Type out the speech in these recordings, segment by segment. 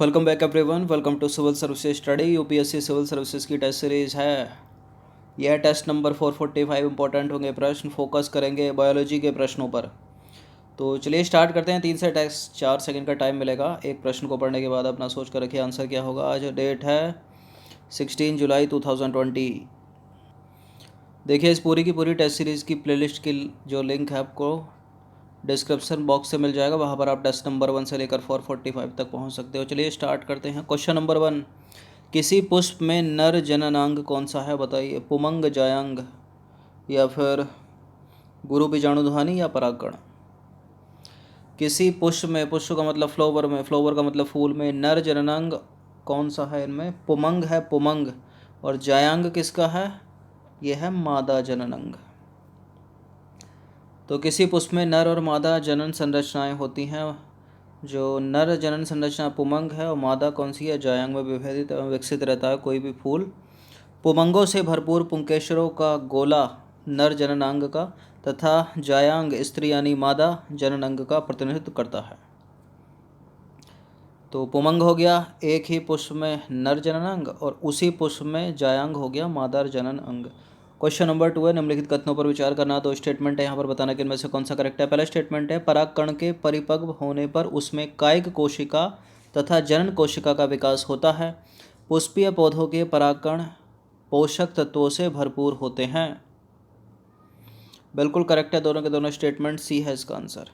Welcome back everyone, welcome to civil services study. UPSC civil services की test series है। यह test number 445 important होंगे प्रश्न, focus करेंगे बायोलॉजी के प्रश्नों पर। तो चलिए स्टार्ट करते हैं। 3 से टेस्ट 4 सेकंड का टाइम मिलेगा एक प्रश्न को पढ़ने के बाद। अपना सोच कर रखिए आंसर क्या होगा। आज डेट है 16 जुलाई 2020। देखिए इस पूरी की पूरी टेस्ट सीरीज़ की प्लेलिस्ट की जो लिंक है आपको डिस्क्रिप्शन बॉक्स से मिल जाएगा। वहाँ पर आप टेस्ट नंबर 1 से लेकर 445 तक पहुँच सकते हो। चलिए स्टार्ट करते हैं। क्वेश्चन नंबर 1, किसी पुष्प में नर जननांग कौन सा है बताइए। पुमंग, जायांग या फिर गुरु बीजाणुध्वनि या परागकण। किसी पुष्प में, पुष्प का मतलब फ्लावर में, फ्लावर का मतलब फूल में, नर जननांग कौन सा है इनमें। पुमंग है, पुमंग। और जायांग किसका है, यह है मादा जननांग। तो किसी पुष्प में नर और मादा जनन संरचनाएं होती हैं। जो नर जनन संरचना पुमंग है और मादा कौन सी है, जायांग में विभेदित एवं विकसित रहता है कोई भी फूल। पुमंगों से भरपूर पुंकेसरों का गोला नर जननांग का तथा जायांग स्त्री यानी मादा जननांग का प्रतिनिधित्व करता है। तो पुमंग हो गया एक ही पुष्प में नर जननांग और उसी पुष्प में जायांग हो गया मादा जनन अंग। क्वेश्चन नंबर 2 है, निम्नलिखित कथनों पर विचार करना। दो स्टेटमेंट है यहाँ पर, बताना कि इनमें से कौन सा करेक्ट है। पहला स्टेटमेंट है, परागकण के परिपक्व होने पर उसमें कायिक कोशिका तथा जनन कोशिका का विकास होता है। पुष्पीय पौधों के परागकण पोषक तत्वों से भरपूर होते हैं। बिल्कुल करेक्ट है दोनों के दोनों स्टेटमेंट, सी है इसका आंसर।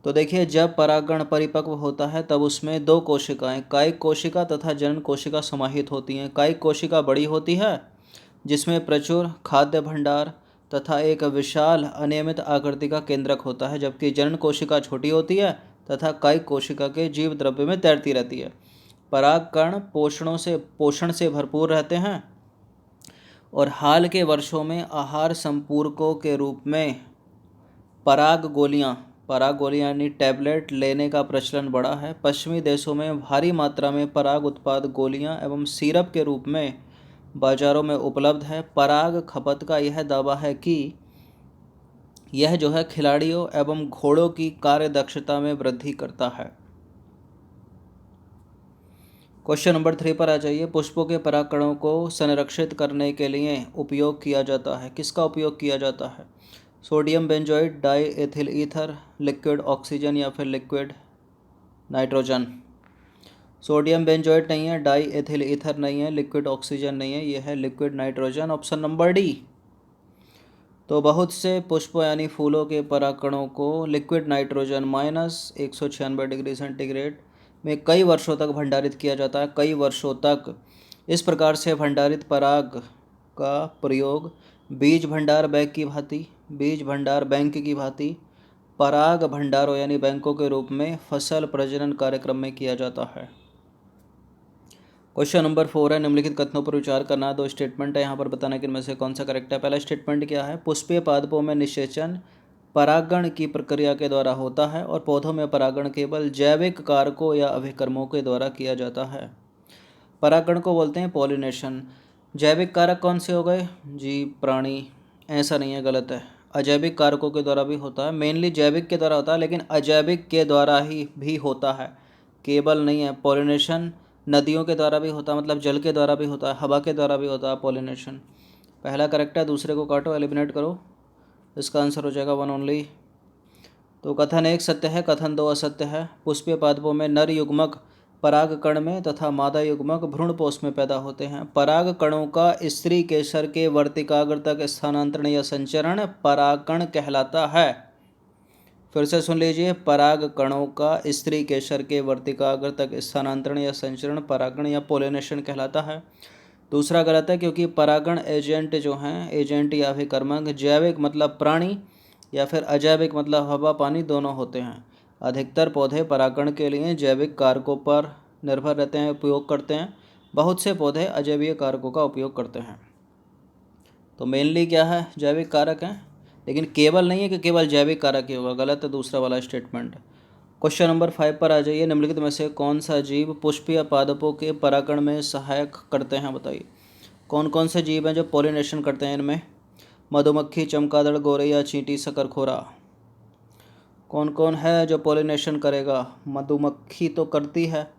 तो देखिए जब परागकण परिपक्व होता है तब उसमें दो कोशिकाएं, कायिक कोशिका तथा जनन कोशिका समाहित होती हैं। कायिक कोशिका बड़ी होती है जिसमें प्रचुर खाद्य भंडार तथा एक विशाल अनियमित आकृति का केंद्रक होता है, जबकि जनन कोशिका छोटी होती है तथा कायिक कोशिका के जीव द्रव्य में तैरती रहती है। परागकण पोषण से भरपूर रहते हैं और हाल के वर्षों में आहार संपूरकों के रूप में पराग गोलियां यानी टैबलेट लेने का प्रचलन बढ़ा है। पश्चिमी देशों में भारी मात्रा में पराग उत्पाद गोलियां एवं सिरप के रूप में बाजारों में उपलब्ध है। पराग खपत का यह दावा है कि यह जो है खिलाड़ियों एवं घोड़ों की कार्यदक्षता में वृद्धि करता है। क्वेश्चन नंबर 3 पर आ जाइए। पुष्पों के परागकणों को संरक्षित करने के लिए उपयोग किया जाता है। किसका उपयोग किया जाता है। Sodium benzoate, diethyl ether, liquid oxygen या फिर लिक्विड नाइट्रोजन। सोडियम बेंजोइड नहीं है, डाई एथिल ईथर नहीं है, लिक्विड ऑक्सीजन नहीं है, यह है liquid nitrogen, option number D. तो बहुत से पुष्पों यानी फूलों के परागकणों को लिक्विड नाइट्रोजन -196 डिग्री सेंटीग्रेड में कई वर्षों तक भंडारित किया जाता है, कई वर्षों तक। इस प्रकार से भंडारित पराग का प्रयोग बीज भंडार बैंक की भांति पराग भंडारों यानी बैंकों के रूप में फसल प्रजनन कार्यक्रम में किया जाता है। क्वेश्चन नंबर 4 है, निम्नलिखित कथनों पर विचार करना। दो स्टेटमेंट है यहाँ पर, बताना कि इनमें से कौन सा करेक्ट है। पहला स्टेटमेंट क्या है, पुष्पीय पादपों में निषेचन परागण की प्रक्रिया के द्वारा होता है और पौधों में परागण केवल जैविक कारकों या अभिकर्मों के द्वारा किया जाता है। परागण को बोलते हैं पॉलिनेशन। जैविक कारक कौन से हो गए, जीव, प्राणी, ऐसा नहीं है, गलत है। अजैविक कारकों के द्वारा भी होता है, मेनली जैविक के द्वारा होता है, लेकिन अजैविक के द्वारा ही भी होता है, केवल नहीं है। पॉलिनेशन नदियों के द्वारा भी होता है, मतलब जल के द्वारा भी होता है, हवा के द्वारा भी होता है पॉलिनेशन। पहला करेक्ट है, दूसरे को काटो, एलिमिनेट करो, इसका आंसर हो जाएगा 1 ओनली। तो कथन 1 सत्य है, कथन 2 असत्य है। पुष्पीय पादपों में नर युग्मक पराग कण में तथा मादा युग्मक भ्रूणपोष में पैदा होते हैं। पराग कणों का स्त्री केसर के वर्तिकाग्र तक स्थानांतरण या संचरण परागकण कहलाता है। फिर से सुन लीजिए, पराग कणों का स्त्री केसर के वर्तिकाग्र तक स्थानांतरण या संचरण परागण या पोलिनेशन कहलाता है। दूसरा गलत है, क्योंकि परागण एजेंट जो हैं, एजेंट या अभिकर्मक, जैविक मतलब प्राणी या फिर अजैविक मतलब हवा पानी दोनों होते हैं। अधिकतर पौधे परागण के लिए जैविक कारकों पर निर्भर रहते हैं, उपयोग करते हैं। बहुत से पौधे अजैविक कारकों का उपयोग करते हैं। तो मेनली क्या है, जैविक कारक हैं, लेकिन केवल नहीं है कि केवल जैविक कारक ही होगा, गलत है दूसरा वाला स्टेटमेंट। क्वेश्चन नंबर 5 पर आ जाइए। निम्नलिखित में से कौन सा जीव पुष्पीय पादपों के परागण में सहायक करते हैं बताइए। कौन कौन से जीव हैं जो पॉलिनेशन करते हैं इनमें। मधुमक्खी, चमगादड़, गौरैया, चींटी, शकरखोरा। कौन कौन है जो पॉलिनेशन करेगा। मधुमक्खी तो करती है,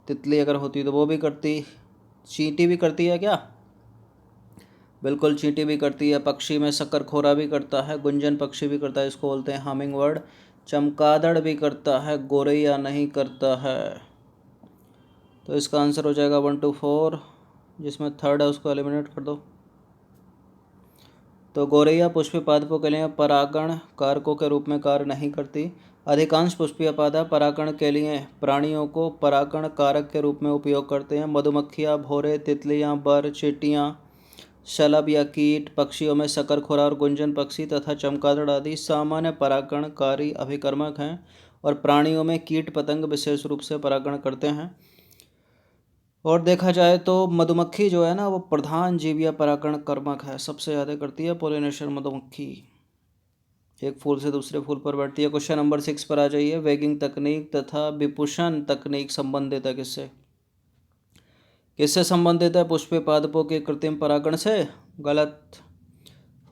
तितली अगर होती तो वो भी करती। चींटी भी करती है क्या? बिल्कुल, चींटी भी करती है। पक्षी में शकरखोरा भी करता है, गुंजन पक्षी भी करता है, इसको बोलते हैं हमिंग बर्ड। चमगादड़ भी करता है, गोरैया नहीं करता है। तो इसका आंसर हो जाएगा 1 to 4, जिसमें थर्ड है उसको एलिमिनेट कर दो। तो गोरैया पुष्पीय पादपों के लिए परागण कारकों के रूप में कार्य नहीं करती। अधिकांश पुष्पीय पादप परागण के लिए प्राणियों को परागण कारक के रूप में उपयोग करते हैं। मधुमक्खियाँ, भौरे, तितलियाँ, बर, चींटियाँ, शलभ या कीट, पक्षियों में शकरखोरा और गुंजन पक्षी तथा चमगादड़ आदि सामान्य परागणकारी अभिकर्मक हैं, और प्राणियों में कीट पतंग विशेष रूप से परागण करते हैं। और देखा जाए तो मधुमक्खी जो है ना, वो प्रधान जीव या परागण कर्मक है, सबसे ज़्यादा करती है पोलिनेशन मधुमक्खी। एक फूल से दूसरे फूल पर बैठती है। क्वेश्चन नंबर 6 पर आ जाइए। वेगिंग तकनीक तथा विपुषण तकनीक संबंधित है किससे? किससे संबंधित है? पुष्पीय पादपों के कृत्रिम परागण से? गलत।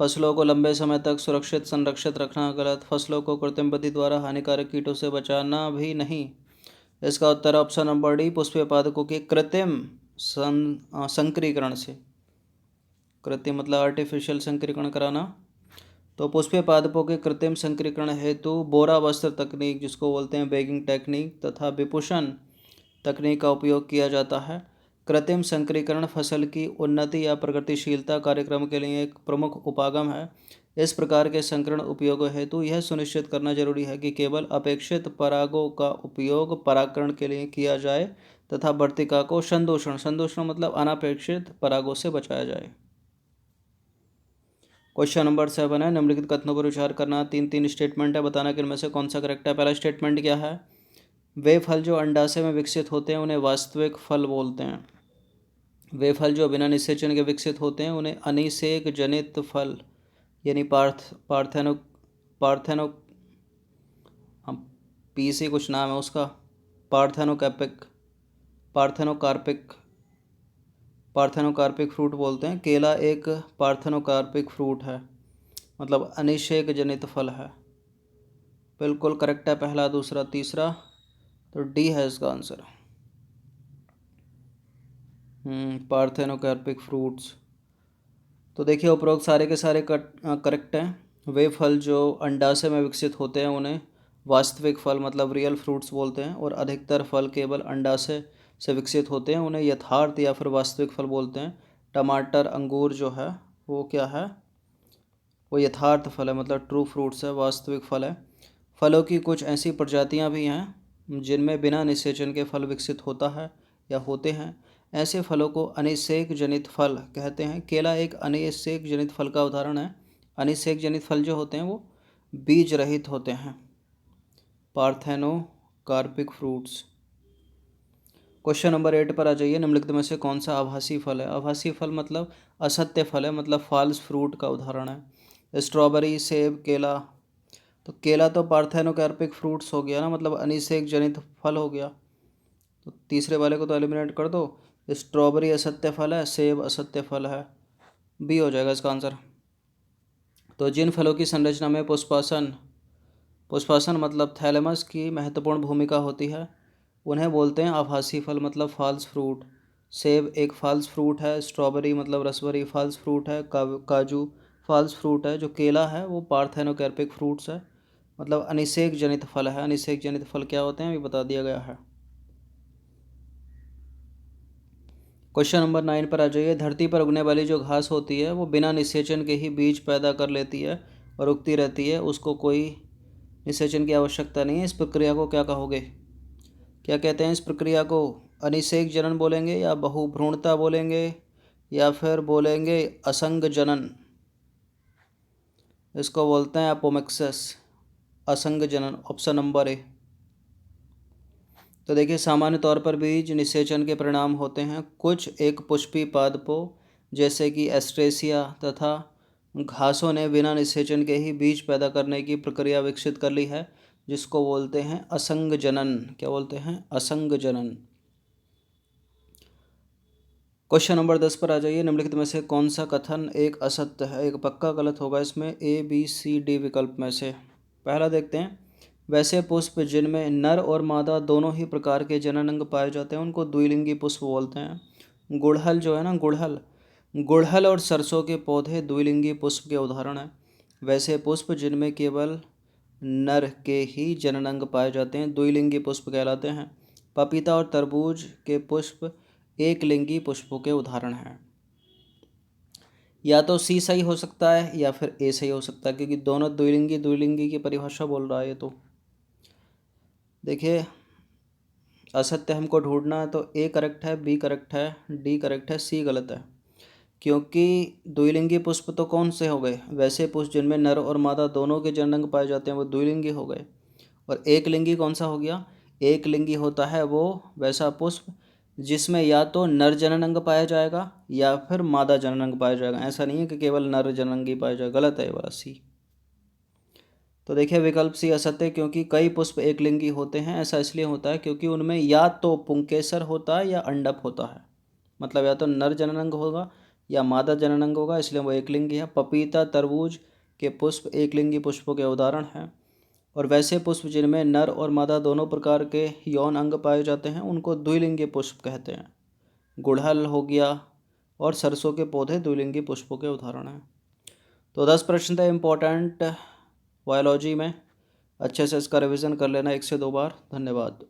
फसलों को लंबे समय तक सुरक्षित संरक्षित रखना? गलत। फसलों को कृत्रिम विधि द्वारा हानिकारक कीटों से बचाना? भी नहीं। इसका उत्तर ऑप्शन नंबर डी, पुष्पीय पादपों के कृत्रिम संकरीकरण से। कृत्रिम मतलब आर्टिफिशियल संकरीकरण कराना। तो पुष्पीय पादपों के कृत्रिम संकरीकरण हेतु बोरा वस्त्र तकनीक, जिसको बोलते हैं बैगिंग टेक्निक, तथा विपुषण तकनीक का उपयोग किया जाता है। कृत्रिम संकरीकरण फसल की उन्नति या प्रगतिशीलता कार्यक्रम के लिए एक प्रमुख उपागम है। इस प्रकार के संकरण उपयोगों हेतु यह सुनिश्चित करना जरूरी है कि केवल अपेक्षित परागों का उपयोग परागण के लिए किया जाए तथा वर्तिका को संदूषण मतलब अनापेक्षित परागों से बचाया जाए। क्वेश्चन नंबर 7 है। निम्नलिखित कथनों पर विचार करना। 3 स्टेटमेंट है, बताना कि इनमें से कौन सा करेक्ट है। पहला स्टेटमेंट क्या है? वे फल जो अंडाशय में विकसित होते हैं उन्हें वास्तविक फल बोलते हैं। वे फल जो बिना निषेचन के विकसित होते हैं उन्हें अनिषेक जनित फल यानी पार्थेनो पार्थेनो हम पी से कुछ नाम है उसका, पार्थेनोकार्पिक पार्थेनोकार्पिक फ्रूट बोलते हैं। केला एक पार्थेनोकार्पिक फ्रूट है, मतलब अनिषेक जनित फल है। बिल्कुल करेक्ट है पहला, दूसरा, तीसरा। तो डी है इसका आंसर। Parthenocarpic fruits. तो देखिए उपरोक्त सारे के सारे करेक्ट हैं। वे फल जो अंडाशय में विकसित होते हैं उन्हें वास्तविक फल मतलब रियल फ्रूट्स बोलते हैं, और अधिकतर फल केवल अंडाशय से विकसित होते हैं उन्हें यथार्थ या फिर वास्तविक फल बोलते हैं। टमाटर, अंगूर जो है वो क्या है? वो यथार्थ फल है, मतलब ट्रू फ्रूट्स है, वास्तविक फल है। फलों की कुछ ऐसी प्रजातियां भी हैं जिनमें बिना निषेचन के फल विकसित होता है या होते हैं। ऐसे फलों को अनिषेक जनित फल कहते हैं। केला एक अनिषेक जनित फल का उदाहरण है। अनिषेक जनित फल जो होते हैं वो बीज रहित होते हैं। Parthenocarpic fruits. क्वेश्चन नंबर 8 पर आ जाइए। निम्नलिखित में से कौन सा आभासी फल है? आभासी फल मतलब असत्य फल है, मतलब फॉल्स फ्रूट का उदाहरण है। स्ट्रॉबेरी, सेब, केला। तो केला तो पार्थेनोकार्पिक फ्रूट्स हो गया ना, मतलब अनिषेक जनित फल हो गया। तो तीसरे वाले को तो एलिमिनेट कर दो। स्ट्रॉबेरी असत्य फल है, सेब असत्य फल है, बी हो जाएगा इसका आंसर। तो जिन फलों की संरचना में पुष्पासन मतलब थैलेमस की महत्वपूर्ण भूमिका होती है उन्हें बोलते हैं आभासी फल मतलब फॉल्स फ्रूट। सेब एक फॉल्स फ्रूट है, स्ट्रॉबेरी मतलब रसबेरी फॉल्स फ्रूट है, काजू फॉल्स फ्रूट है। जो केला है वो पार्थेनोकार्पिक फ्रूट्स है, मतलब अनिषेक जनित फल है। अनिषेक जनित फल क्या होते हैं अभी बता दिया गया है। क्वेश्चन नंबर 9 पर आ जाइए। धरती पर उगने वाली जो घास होती है वो बिना निषेचन के ही बीज पैदा कर लेती है और उगती रहती है, उसको कोई निषेचन की आवश्यकता नहीं है। इस प्रक्रिया को क्या कहोगे? क्या कहते हैं इस प्रक्रिया को? अनिषेक जनन बोलेंगे या बहुभ्रूणता बोलेंगे या फिर बोलेंगे असंग जनन? इसको बोलते हैं अपोमिक्सिस, असंग जनन, ऑप्शन नंबर ए। तो देखिए सामान्य तौर पर बीज निषेचन के परिणाम होते हैं। कुछ एक पुष्पीय पादपों जैसे कि एस्ट्रेसिया तथा घासों ने बिना निषेचन के ही बीज पैदा करने की प्रक्रिया विकसित कर ली है, जिसको बोलते हैं असंग जनन। क्या बोलते हैं? असंग जनन। क्वेश्चन नंबर 10 पर आ जाइए। निम्नलिखित में से कौन सा कथन एक असत्य है? एक पक्का गलत होगा इसमें, ए बी सी डी विकल्प में से। पहला देखते हैं। वैसे पुष्प जिनमें नर और मादा दोनों ही प्रकार के जननांग पाए जाते हैं उनको द्विलिंगी पुष्प बोलते हैं। गुड़हल जो है ना, गुड़हल और सरसों के पौधे द्विलिंगी पुष्प के उदाहरण हैं। वैसे पुष्प जिनमें केवल नर के ही जननांग पाए जाते हैं द्विलिंगी पुष्प कहलाते हैं। पपीता और तरबूज के पुष्प एक लिंगी पुष्पों के उदाहरण हैं। या तो सी सही हो सकता है या फिर ए सही हो सकता है, क्योंकि दोनों द्विलिंगी की परिभाषा बोल रहा है ये। तो देखिए, असत्य हमको ढूंढना है तो ए करेक्ट है, बी करेक्ट है, डी करेक्ट है, सी गलत है। क्योंकि द्विलिंगी पुष्प तो कौन से हो गए, वैसे पुष्प जिनमें नर और मादा दोनों के जननांग पाए जाते हैं वो द्विलिंगी हो गए। और एक लिंगी कौन सा हो गया, एक लिंगी होता है वो वैसा पुष्प जिसमें या तो नर जननांग पाया जाएगा या फिर मादा जननांग पाया जाएगा। ऐसा नहीं है कि केवल नर जननांग ही पाया जाएगा, गलत है ये वाला सी। तो देखिए विकल्प सी असत्य, क्योंकि कई पुष्प एक लिंगी होते हैं। ऐसा इसलिए होता है क्योंकि उनमें या तो पुंकेसर होता है या अंडप होता है, मतलब या तो नर जननांग होगा या मादा जननांग होगा, इसलिए वो एक लिंगी है। पपीता तरबूज के पुष्प एक लिंगी पुष्पों के उदाहरण हैं। और वैसे पुष्प जिनमें नर और मादा दोनों प्रकार के यौन अंग पाए जाते हैं उनको द्विलिंगी पुष्प कहते हैं। गुड़हल हो गया और सरसों के पौधे द्विलिंगी पुष्पों के उदाहरण हैं। तो 10 प्रश्न थे इम्पोर्टेंट बायोलॉजी में, अच्छे से इसका रिवीजन कर लेना 1 से 2 बार। धन्यवाद।